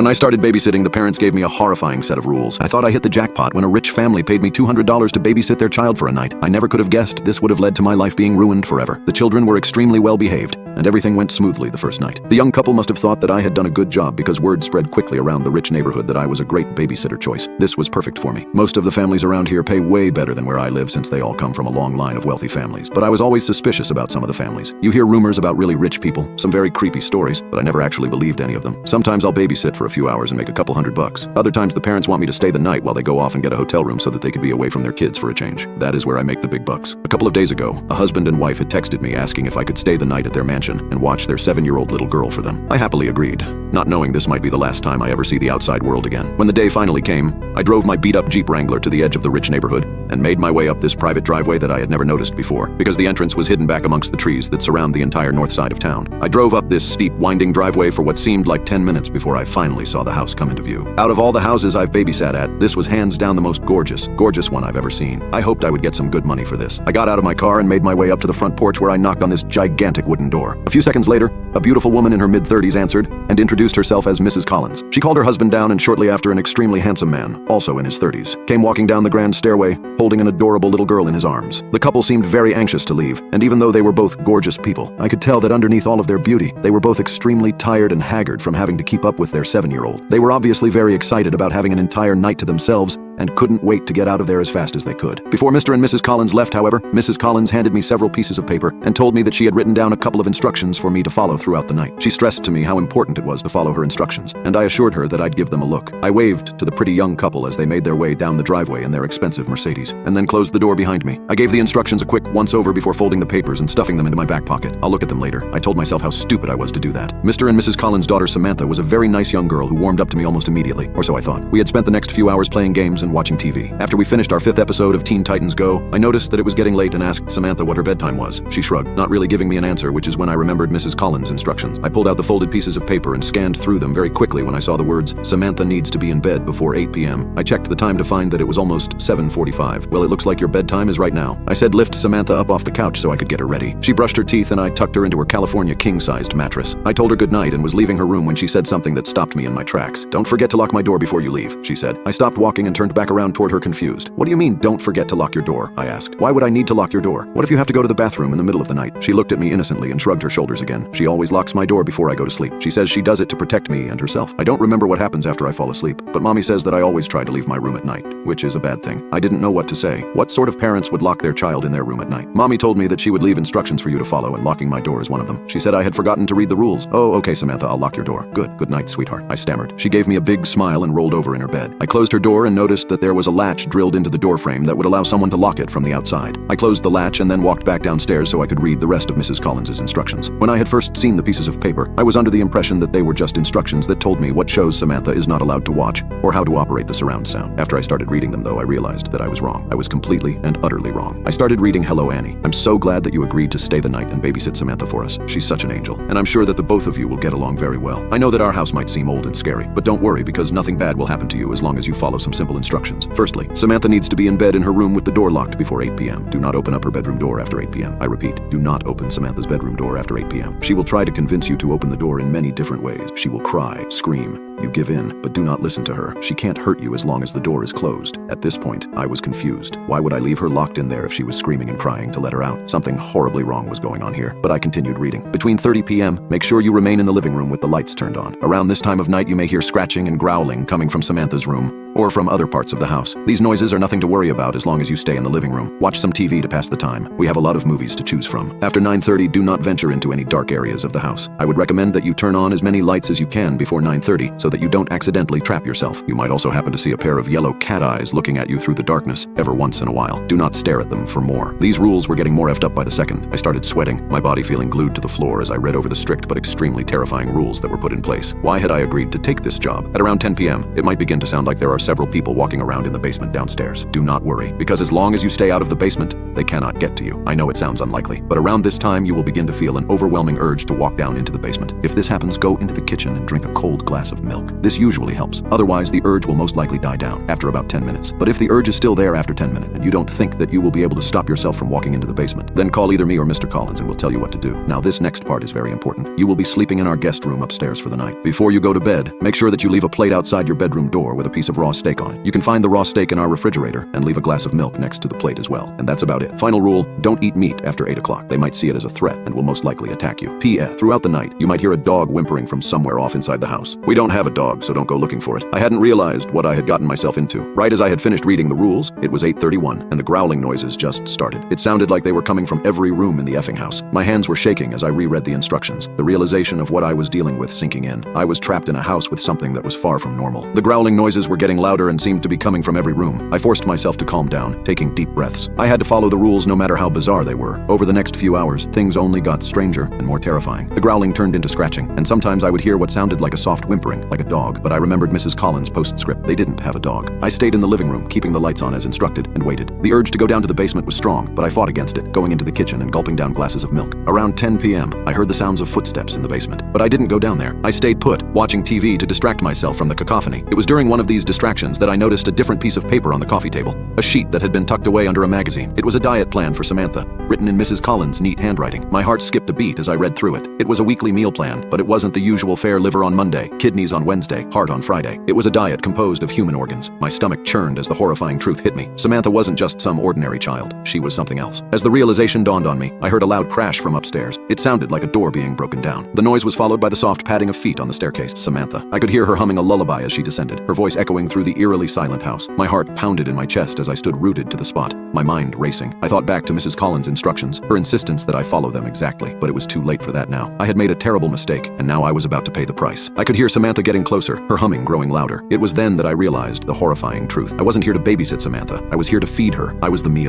When I started babysitting, the parents gave me a horrifying set of rules. I thought I hit the jackpot when a rich family paid me $200 to babysit their child for a night. I never could have guessed this would have led to my life being ruined forever. The children were extremely well behaved, and everything went smoothly the first night. The young couple must have thought that I had done a good job because word spread quickly around the rich neighborhood that I was a great babysitter choice. This was perfect for me. Most of the families around here pay way better than where I live since they all come from a long line of wealthy families. But I was always suspicious about some of the families. You hear rumors about really rich people, some very creepy stories, but I never actually believed any of them. Sometimes I'll babysit for a few hours and make a couple $100. Other times the parents want me to stay the night while they go off and get a hotel room so that they could be away from their kids for a change. That is where I make the big bucks. A couple of days ago, a husband and wife had texted me asking if I could stay the night at their mansion and watch their 7-year-old little girl for them. I happily agreed, not knowing this might be the last time I ever see the outside world again. When the day finally came, I drove my beat-up Jeep Wrangler to the edge of the rich neighborhood and made my way up this private driveway that I had never noticed before, because the entrance was hidden back amongst the trees that surround the entire north side of town. I drove up this steep, winding driveway for what seemed like 10 minutes before I finally saw the house come into view. Out of all the houses I've babysat at, this was hands down the most gorgeous one I've ever seen. I hoped I would get some good money for this. I got out of my car and made my way up to the front porch where I knocked on this gigantic wooden door. A few seconds later, a beautiful woman in her mid-30s answered and introduced herself as Mrs. Collins. She called her husband down, and shortly after, an extremely handsome man, also in his 30s, came walking down the grand stairway, holding an adorable little girl in his arms. The couple seemed very anxious to leave, and even though they were both gorgeous people, I could tell that underneath all of their beauty, they were both extremely tired and haggard from having to keep up with their 7-year-old. They were obviously very excited about having an entire night to themselves and couldn't wait to get out of there as fast as they could. Before Mr. and Mrs. Collins left, however, Mrs. Collins handed me several pieces of paper and told me that she had written down a couple of instructions for me to follow throughout the night. She stressed to me how important it was to follow her instructions, and I assured her that I'd give them a look. I waved to the pretty young couple as they made their way down the driveway in their expensive Mercedes, and then closed the door behind me. I gave the instructions a quick once-over before folding the papers and stuffing them into my back pocket. I'll look at them later. I told myself how stupid I was to do that. Mr. and Mrs. Collins' daughter Samantha was a very nice young girl who warmed up to me almost immediately, or so I thought. We had spent the next few hours playing games and watching TV. After we finished our 5th episode of Teen Titans Go, I noticed that it was getting late and asked Samantha what her bedtime was. She shrugged, not really giving me an answer, which is when I remembered Mrs. Collins' instructions. I pulled out the folded pieces of paper and scanned through them very quickly when I saw the words, "Samantha needs to be in bed before 8 p.m. I checked the time to find that it was almost 7:45. "Well, it looks like your bedtime is right now." I said lift Samantha up off the couch so I could get her ready. She brushed her teeth and I tucked her into her California king-sized mattress. I told her goodnight and was leaving her room when she said something that stopped me in my tracks. "Don't forget to lock my door before you leave," she said. I stopped walking and turned back around toward her confused. "What do you mean, don't forget to lock your door?" I asked. "Why would I need to lock your door? What if you have to go to the bathroom in the middle of the night?" She looked at me innocently and shrugged her shoulders again. "She always locks my door before I go to sleep. She says she does it to protect me and herself. I don't remember what happens after I fall asleep, but Mommy says that I always try to leave my room at night, which is a bad thing." I didn't know what to say. What sort of parents would lock their child in their room at night? Mommy told me that she would leave instructions for you to follow, and locking my door is one of them. She said I had forgotten to read the rules. "Oh, okay, Samantha, I'll lock your door." Good night, sweetheart," I stammered. She gave me a big smile and rolled over in her bed. I closed her door and noticed that there was a latch drilled into the door frame that would allow someone to lock it from the outside. I closed the latch and then walked back downstairs so I could read the rest of Mrs. Collins' instructions. When I had first seen the pieces of paper, I was under the impression that they were just instructions that told me what shows Samantha is not allowed to watch or how to operate the surround sound. After I started reading them, though, I realized that I was wrong. I was completely and utterly wrong. I started reading Hello, Annie. "I'm so glad that you agreed to stay the night and babysit Samantha for us. She's such an angel, and I'm sure that the both of you will get along very well. I know that our house might seem old and scary, but don't worry because nothing bad will happen to you as long as you follow some simple instructions. Firstly, Samantha needs to be in bed in her room with the door locked before 8 p.m. Do not open up her bedroom door after 8 p.m. I repeat, do not open Samantha's bedroom door after 8 p.m. She will try to convince you to open the door in many different ways. She will cry, scream. You give in, but do not listen to her. She can't hurt you as long as the door is closed." At this point, I was confused. Why would I leave her locked in there if she was screaming and crying to let her out? Something horribly wrong was going on here, but I continued reading. "Between 30 p.m., make sure you remain in the living room with the lights turned on. Around this time of night, you may hear scratching and growling coming from Samantha's room or from other parts of the house. These noises are nothing to worry about as long as you stay in the living room. Watch some TV to pass the time. We have a lot of movies to choose from. After 9:30, do not venture into any dark areas of the house. I would recommend that you turn on as many lights as you can before 9:30 so that you don't accidentally trap yourself. You might also happen to see a pair of yellow cat eyes looking at you through the darkness every once in a while. Do not stare at them for more." These rules were getting more effed up by the second. I started sweating, my body feeling glued to the floor as I read over the strict but extremely terrifying rules that were put in place. Why had I agreed to take this job? At around 10 p.m., it might begin to sound like there are several people walking around in the basement downstairs. Do not worry, because as long as you stay out of the basement, they cannot get to you. I know it sounds unlikely, but around this time you will begin to feel an overwhelming urge to walk down into the basement. If this happens, go into the kitchen and drink a cold glass of milk. This usually helps. Otherwise, the urge will most likely die down after about 10 minutes. But if the urge is still there after 10 minutes and you don't think that you will be able to stop yourself from walking into the basement, then call either me or Mr. Collins and we'll tell you what to do. Now, this next part is very important. You will be sleeping in our guest room upstairs for the night. Before you go to bed, make sure that you leave a plate outside your bedroom door with a piece of raw steak on it. You can find the raw steak in our refrigerator and leave a glass of milk next to the plate as well. And that's about it. Final rule, don't eat meat after 8 o'clock. They might see it as a threat and will most likely attack you. P.S. Throughout the night, you might hear a dog whimpering from somewhere off inside the house. We don't have a dog, so don't go looking for it. I hadn't realized what I had gotten myself into. Right as I had finished reading the rules, it was 8:31, and the growling noises just started. It sounded like they were coming from every room in the effing house. My hands were shaking as I reread the instructions, the realization of what I was dealing with sinking in. I was trapped in a house with something that was far from normal. The growling noises were getting louder and seemed to be coming from every room. I forced myself to calm down, taking deep breaths. I had to follow the rules no matter how bizarre they were. Over the next few hours, things only got stranger and more terrifying. The growling turned into scratching, and sometimes I would hear what sounded like a soft whimpering, like a dog, but I remembered Mrs. Collins' postscript. They didn't have a dog. I stayed in the living room, keeping the lights on as instructed, and waited. The urge to go down to the basement was strong, but I fought against it, going into the kitchen and gulping down glasses of milk. Around 10 p.m., I heard the sounds of footsteps in the basement, but I didn't go down there. I stayed put, watching TV to distract myself from the cacophony. It was during one of these distractions that I noticed a different piece of paper on the coffee table, a sheet that had been tucked away under a magazine. It was a diet plan for Samantha, written in Mrs. Collins' neat handwriting. My heart skipped a beat as I read through it. It was a weekly meal plan, but it wasn't the usual fare: liver on Monday, kidneys on Wednesday, heart on Friday. It was a diet composed of human organs. My stomach churned as the horrifying truth hit me. Samantha wasn't just some ordinary child. She was something else. As the realization dawned on me, I heard a loud crash from upstairs. It sounded like a door being broken down. The noise was followed by the soft padding of feet on the staircase. Samantha. I could hear her humming a lullaby as she descended, her voice echoing through the eerily silent house. My heart pounded in my chest as I stood rooted to the spot, my mind racing. I thought back to Mrs. Collins' instructions, her insistence that I follow them exactly, but it was too late for that now. I had made a terrible mistake, and now I was about to pay the price. I could hear Samantha getting closer, her humming growing louder. It was then that I realized the horrifying truth. I wasn't here to babysit Samantha. I was here to feed her. I was the meal.